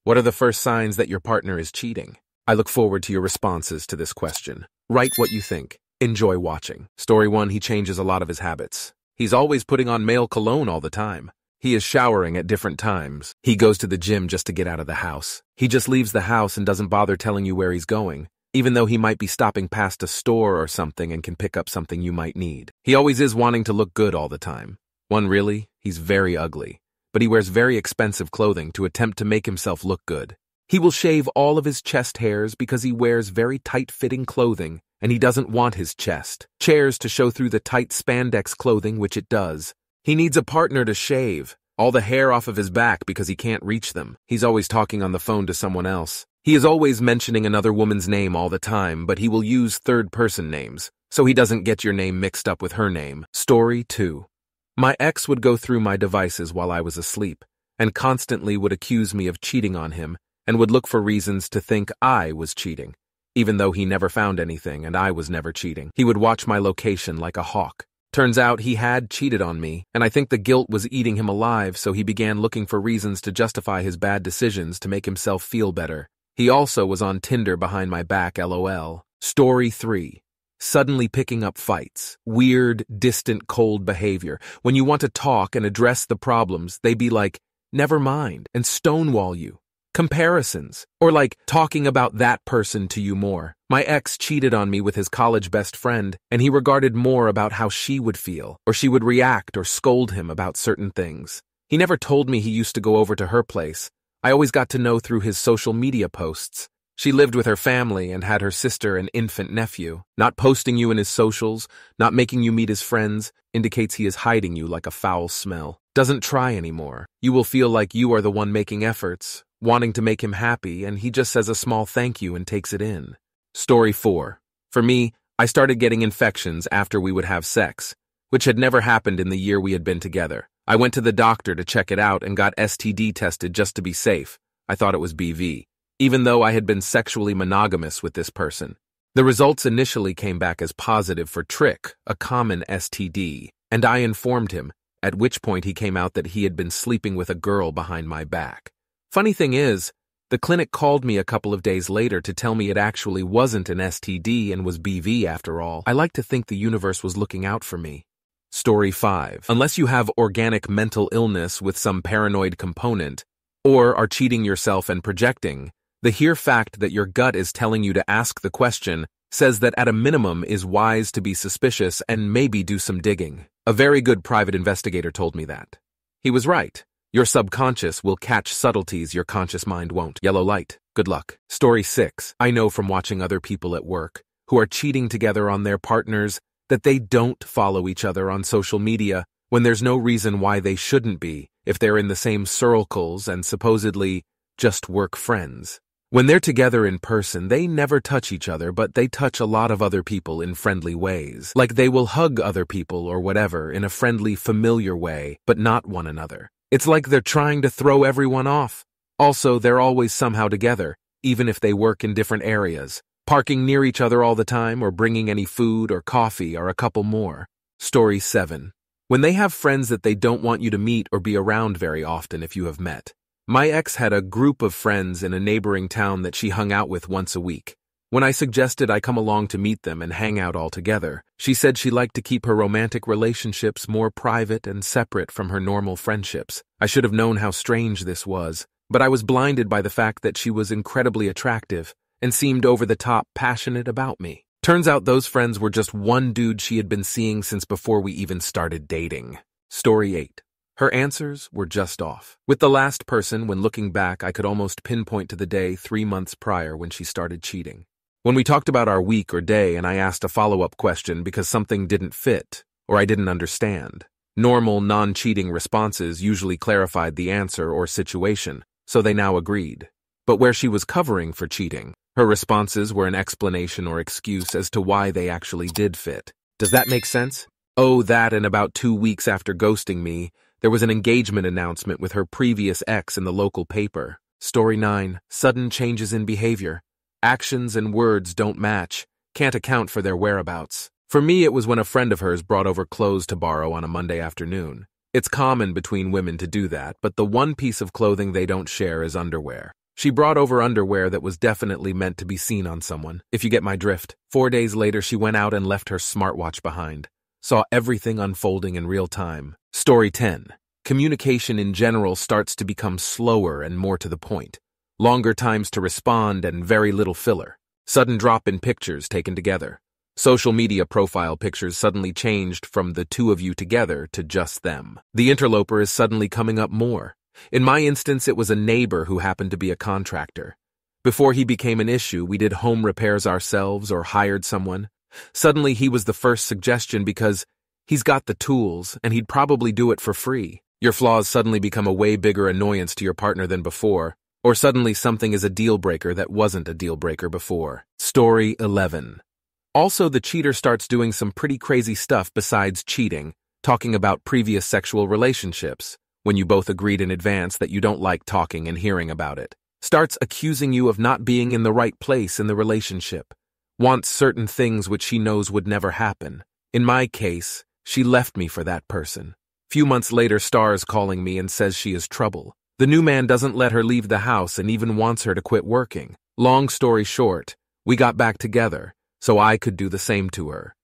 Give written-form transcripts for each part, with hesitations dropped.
What are the first signs that your partner is cheating? I look forward to your responses to this question. Write what you think. Enjoy watching. Story 1. He changes a lot of his habits. He's always putting on male cologne all the time. He is showering at different times. He goes to the gym just to get out of the house. He just leaves the house and doesn't bother telling you where he's going, even though he might be stopping past a store or something and can pick up something you might need. He always is wanting to look good all the time. He's very ugly, but he wears very expensive clothing to attempt to make himself look good. He will shave all of his chest hairs because he wears very tight-fitting clothing and he doesn't want his chest hairs to show through the tight spandex clothing, which it does. He needs a partner to shave all the hair off of his back because he can't reach them. He's always talking on the phone to someone else. He is always mentioning another woman's name all the time, but he will use third-person names, so he doesn't get your name mixed up with her name. Story 2. My ex would go through my devices while I was asleep, and constantly would accuse me of cheating on him, and would look for reasons to think I was cheating, even though he never found anything and I was never cheating. He would watch my location like a hawk. Turns out he had cheated on me, and I think the guilt was eating him alive, so he began looking for reasons to justify his bad decisions to make himself feel better. He also was on Tinder behind my back, LOL. Story 3. Suddenly picking up fights. Weird, distant, cold behavior. When you want to talk and address the problems, they be like, never mind, and stonewall you. Comparisons. Or like talking about that person to you more. My ex cheated on me with his college best friend, and he regarded more about how she would feel, or she would react or scold him about certain things. He never told me he used to go over to her place. I always got to know through his social media posts. She lived with her family and had her sister and infant nephew. Not posting you in his socials, not making you meet his friends, indicates he is hiding you like a foul smell. Doesn't try anymore. You will feel like you are the one making efforts, wanting to make him happy, and he just says a small thank you and takes it in. Story 4. For me, I started getting infections after we would have sex, which had never happened in the year we had been together. I went to the doctor to check it out and got STD tested just to be safe. I thought it was BV, even though I had been sexually monogamous with this person. The results initially came back as positive for trick, a common STD, and I informed him, at which point he came out that he had been sleeping with a girl behind my back. Funny thing is, the clinic called me a couple of days later to tell me it actually wasn't an STD and was BV after all. I like to think the universe was looking out for me. Story 5. Unless you have organic mental illness with some paranoid component, or are cheating yourself and projecting, the here fact that your gut is telling you to ask the question says that at a minimum is wise to be suspicious and maybe do some digging. A very good private investigator told me that. He was right. Your subconscious will catch subtleties your conscious mind won't. Yellow light. Good luck. Story 6. I know from watching other people at work who are cheating together on their partners that they don't follow each other on social media when there's no reason why they shouldn't be if they're in the same circles and supposedly just work friends. When they're together in person, they never touch each other, but they touch a lot of other people in friendly ways. Like they will hug other people or whatever in a friendly, familiar way, but not one another. It's like they're trying to throw everyone off. Also, they're always somehow together, even if they work in different areas. Parking near each other all the time or bringing any food or coffee are a couple more. Story 7. When they have friends that they don't want you to meet or be around very often if you have met. My ex had a group of friends in a neighboring town that she hung out with once a week. When I suggested I come along to meet them and hang out all together, she said she liked to keep her romantic relationships more private and separate from her normal friendships. I should have known how strange this was, but I was blinded by the fact that she was incredibly attractive and seemed over-the-top passionate about me. Turns out those friends were just one dude she had been seeing since before we even started dating. Story 8. Her answers were just off. With the last person, when looking back, I could almost pinpoint to the day 3 months prior when she started cheating. When we talked about our week or day and I asked a follow-up question because something didn't fit or I didn't understand, normal, non-cheating responses usually clarified the answer or situation, so they now agreed. But where she was covering for cheating, her responses were an explanation or excuse as to why they actually did fit. Does that make sense? Oh, that and about 2 weeks after ghosting me, there was an engagement announcement with her previous ex in the local paper. Story 9. Sudden changes in behavior. Actions and words don't match. Can't account for their whereabouts. For me, it was when a friend of hers brought over clothes to borrow on a Monday afternoon. It's common between women to do that, but the one piece of clothing they don't share is underwear. She brought over underwear that was definitely meant to be seen on someone, if you get my drift. 4 days later, she went out and left her smartwatch behind. Saw everything unfolding in real time. Story 10. Communication in general starts to become slower and more to the point. Longer times to respond and very little filler. Sudden drop in pictures taken together. Social media profile pictures suddenly changed from the two of you together to just them. The interloper is suddenly coming up more. In my instance, it was a neighbor who happened to be a contractor. Before he became an issue, we did home repairs ourselves or hired someone. Suddenly, he was the first suggestion because he's got the tools and he'd probably do it for free. Your flaws suddenly become a way bigger annoyance to your partner than before, or suddenly something is a deal breaker that wasn't a deal breaker before. Story 11. Also, the cheater starts doing some pretty crazy stuff besides cheating, talking about previous sexual relationships, when you both agreed in advance that you don't like talking and hearing about it. Starts accusing you of not being in the right place in the relationship. Wants certain things which she knows would never happen. In my case, she left me for that person. Few months later, Star's calling me and says she is trouble. The new man doesn't let her leave the house and even wants her to quit working. Long story short, we got back together, so I could do the same to her.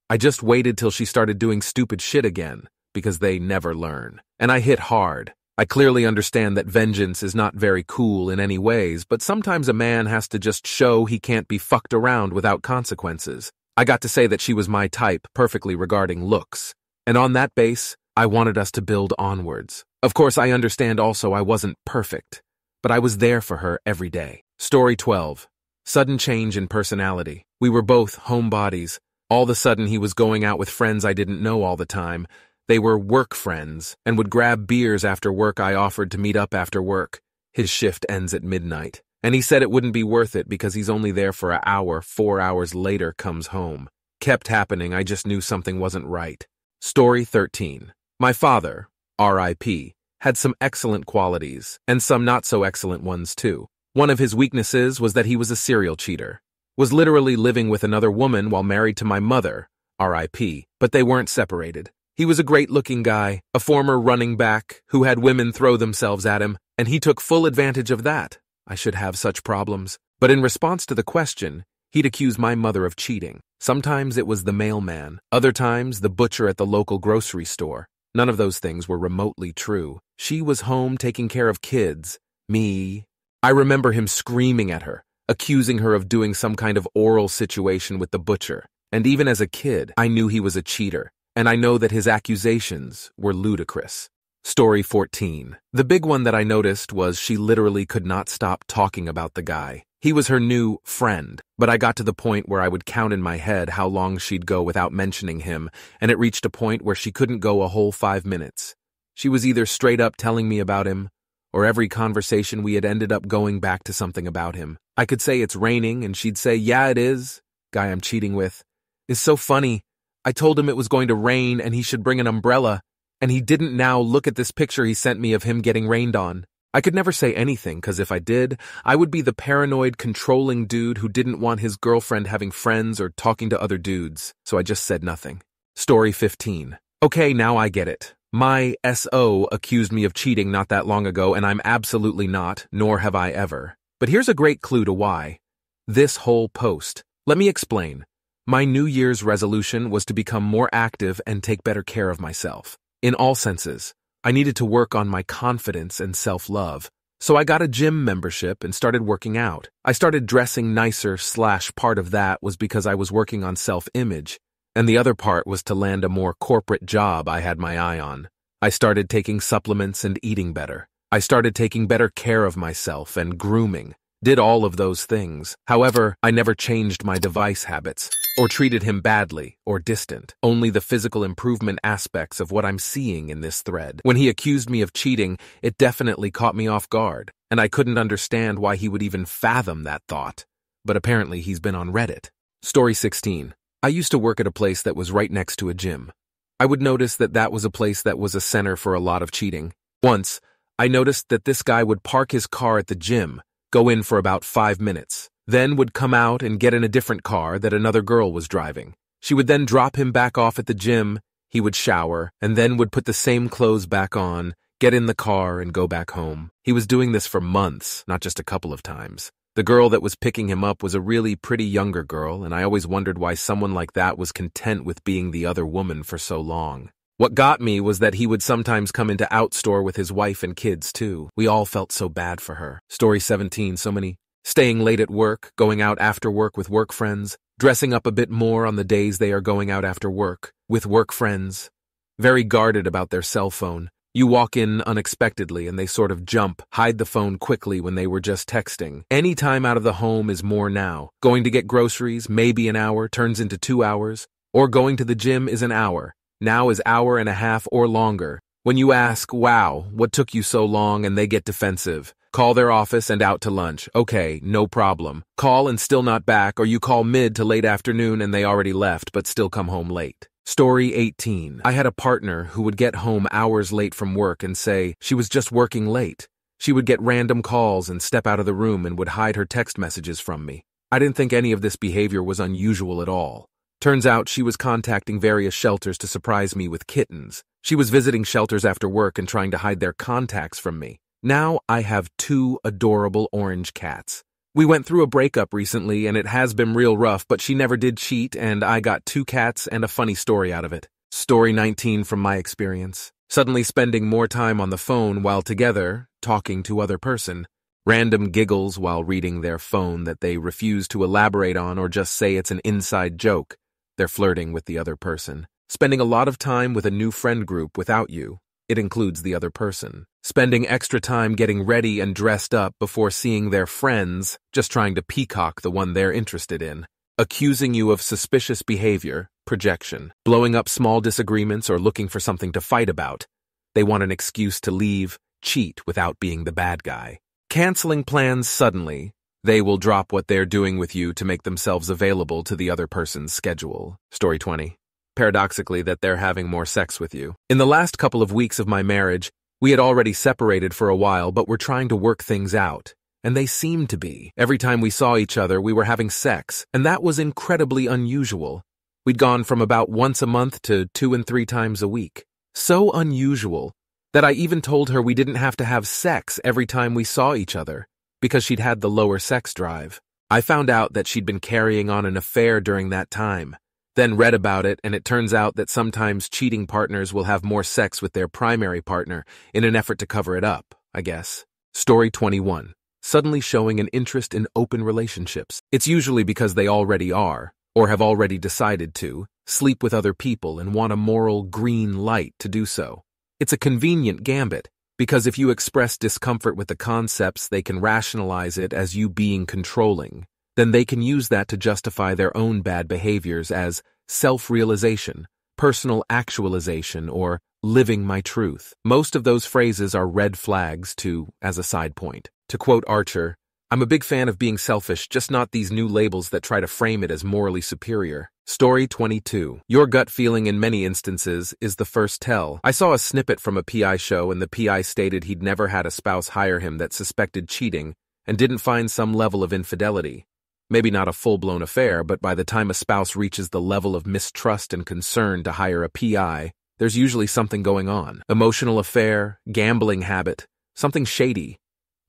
I just waited till she started doing stupid shit again, because they never learn. And I hit hard. I clearly understand that vengeance is not very cool in any ways, but sometimes a man has to just show he can't be fucked around without consequences. I got to say that she was my type perfectly regarding looks. And on that base, I wanted us to build onwards. Of course, I understand also I wasn't perfect, but I was there for her every day. Story 12. Sudden change in personality. We were both homebodies. All of a sudden, he was going out with friends I didn't know all the time. They were work friends and would grab beers after work. I offered to meet up after work. His shift ends at midnight, and he said it wouldn't be worth it because he's only there for an hour. 4 hours later comes home. Kept happening. I just knew something wasn't right. Story 13. My father, R.I.P., had some excellent qualities and some not so excellent ones too. One of his weaknesses was that he was a serial cheater. Was literally living with another woman while married to my mother, R.I.P., but they weren't separated. He was a great-looking guy, a former running back who had women throw themselves at him, and he took full advantage of that. I should have such problems. But in response to the question, he'd accuse my mother of cheating. Sometimes it was the mailman, other times the butcher at the local grocery store. None of those things were remotely true. She was home taking care of kids. Me. I remember him screaming at her, accusing her of doing some kind of oral situation with the butcher. And even as a kid, I knew he was a cheater. And I know that his accusations were ludicrous. Story 14. The big one that I noticed was she literally could not stop talking about the guy. He was her new friend, but I got to the point where I would count in my head how long she'd go without mentioning him, and it reached a point where she couldn't go a whole 5 minutes. She was either straight up telling me about him, or every conversation we had ended up going back to something about him. I could say it's raining, and she'd say, yeah, it is. Guy I'm cheating with. It's so funny. I told him it was going to rain and he should bring an umbrella, and he didn't. Now look at this picture he sent me of him getting rained on. I could never say anything because if I did, I would be the paranoid, controlling dude who didn't want his girlfriend having friends or talking to other dudes, so I just said nothing. Story 15. Okay, now I get it. My SO accused me of cheating not that long ago, and I'm absolutely not, nor have I ever. But here's a great clue to why. This whole post. Let me explain. My New Year's resolution was to become more active and take better care of myself. In all senses, I needed to work on my confidence and self-love. So I got a gym membership and started working out. I started dressing nicer / part of that was because I was working on self-image, and the other part was to land a more corporate job I had my eye on. I started taking supplements and eating better. I started taking better care of myself and grooming. Did all of those things. However, I never changed my device habits or treated him badly or distant. Only the physical improvement aspects of what I'm seeing in this thread. When he accused me of cheating, it definitely caught me off guard, and I couldn't understand why he would even fathom that thought. But apparently he's been on Reddit. Story 16. I used to work at a place that was right next to a gym. I would notice that that was a place that was a center for a lot of cheating. Once, I noticed that this guy would park his car at the gym, go in for about 5 minutes, then would come out and get in a different car that another girl was driving. She would then drop him back off at the gym, he would shower, and then would put the same clothes back on, get in the car, and go back home. He was doing this for months, not just a couple of times. The girl that was picking him up was a really pretty younger girl, and I always wondered why someone like that was content with being the other woman for so long. What got me was that he would sometimes come into Outstore with his wife and kids, too. We all felt so bad for her. Story 17, so many. Staying late at work, going out after work with work friends, dressing up a bit more on the days they are going out after work, with work friends. Very guarded about their cell phone. You walk in unexpectedly and they sort of jump, hide the phone quickly when they were just texting. Any time out of the home is more now. Going to get groceries, maybe an hour, turns into 2 hours. Or going to the gym is an hour. Now is hour and a half or longer. When you ask, wow, what took you so long, and they get defensive. Call their office and out to lunch. Okay, no problem. Call and still not back, or you call mid to late afternoon and they already left but still come home late. Story 18. I had a partner who would get home hours late from work and say she was just working late. She would get random calls and step out of the room and would hide her text messages from me. I didn't think any of this behavior was unusual at all. Turns out she was contacting various shelters to surprise me with kittens. She was visiting shelters after work and trying to hide their contacts from me. Now I have 2 adorable orange cats. We went through a breakup recently and it has been real rough, but she never did cheat and I got 2 cats and a funny story out of it. Story 19 from my experience. Suddenly spending more time on the phone while together, talking to other person. Random giggles while reading their phone that they refuse to elaborate on or just say it's an inside joke. They're flirting with the other person. Spending a lot of time with a new friend group without you. It includes the other person. Spending extra time getting ready and dressed up before seeing their friends, just trying to peacock the one they're interested in. Accusing you of suspicious behavior, projection. Blowing up small disagreements or looking for something to fight about. They want an excuse to leave, cheat without being the bad guy. Canceling plans suddenly. They will drop what they're doing with you to make themselves available to the other person's schedule. Story 20. Paradoxically, that they're having more sex with you. In the last couple of weeks of my marriage, we had already separated for a while, but were trying to work things out. And they seemed to be. Every time we saw each other, we were having sex, and that was incredibly unusual. We'd gone from about once a month to 2 and 3 times a week. So unusual that I even told her we didn't have to have sex every time we saw each other, because she'd had the lower sex drive. I found out that she'd been carrying on an affair during that time. Then read about it, and it turns out that sometimes cheating partners will have more sex with their primary partner in an effort to cover it up, I guess. Story 21. Suddenly showing an interest in open relationships. It's usually because they already are, or have already decided to, sleep with other people and want a moral green light to do so. It's a convenient gambit, because if you express discomfort with the concepts, they can rationalize it as you being controlling. Then they can use that to justify their own bad behaviors as self-realization, personal actualization, or living my truth. Most of those phrases are red flags to, as a side point. To quote Archer, I'm a big fan of being selfish, just not these new labels that try to frame it as morally superior. Story 22. Your gut feeling in many instances is the first tell. I saw a snippet from a PI show and the PI stated he'd never had a spouse hire him that suspected cheating and didn't find some level of infidelity. Maybe not a full-blown affair, but by the time a spouse reaches the level of mistrust and concern to hire a PI, there's usually something going on. Emotional affair, gambling habit, something shady.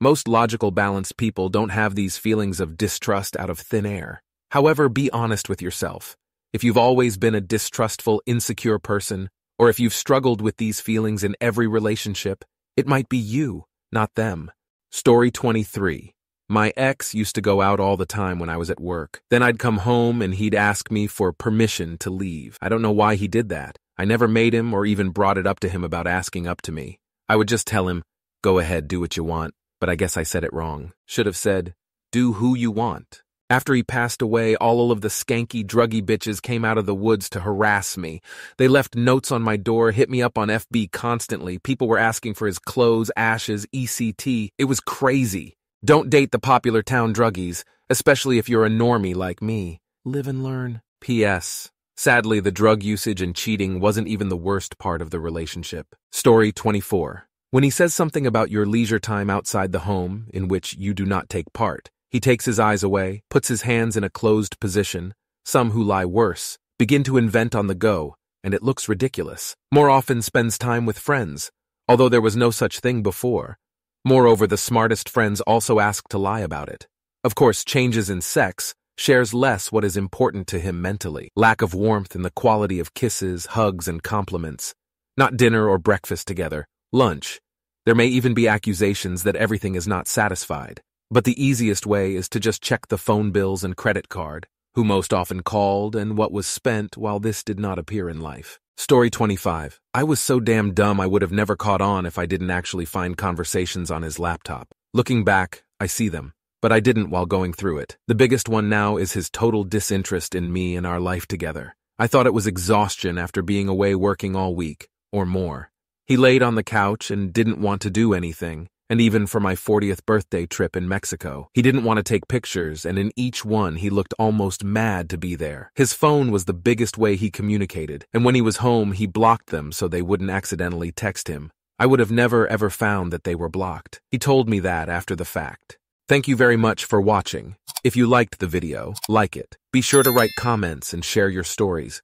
Most logical, balanced people don't have these feelings of distrust out of thin air. However, be honest with yourself. If you've always been a distrustful, insecure person, or if you've struggled with these feelings in every relationship, it might be you, not them. Story 23. My ex used to go out all the time when I was at work. Then I'd come home and he'd ask me for permission to leave. I don't know why he did that. I never made him or even brought it up to him about asking up to me. I would just tell him, go ahead, do what you want. But I guess I said it wrong. Should have said, do who you want. After he passed away, all of the skanky, druggy bitches came out of the woods to harass me. They left notes on my door, hit me up on FB constantly. People were asking for his clothes, ashes, ECT. It was crazy. Don't date the popular town druggies, especially if you're a normie like me. Live and learn. P.S. Sadly, the drug usage and cheating wasn't even the worst part of the relationship. Story 24. When he says something about your leisure time outside the home, in which you do not take part, he takes his eyes away, puts his hands in a closed position. Some who lie worse begin to invent on the go, and it looks ridiculous. More often spends time with friends, although there was no such thing before. Moreover, the smartest friends also ask to lie about it. Of course, changes in sex shares less what is important to him mentally. Lack of warmth in the quality of kisses, hugs, and compliments. Not dinner or breakfast together. Lunch. There may even be accusations that everything is not satisfied. But the easiest way is to just check the phone bills and credit card, who most often called and what was spent while this did not appear in life. Story 25. I was so damn dumb I would have never caught on if I didn't actually find conversations on his laptop. Looking back, I see them, but I didn't while going through it. The biggest one now is his total disinterest in me and our life together. I thought it was exhaustion after being away working all week, or more. He laid on the couch and didn't want to do anything. And even for my 40th birthday trip in Mexico, he didn't want to take pictures, and in each one he looked almost mad to be there. His phone was the biggest way he communicated, and when he was home he blocked them so they wouldn't accidentally text him. I would have never ever found that they were blocked. He told me that after the fact. Thank you very much for watching. If you liked the video, like it. Be sure to write comments and share your stories.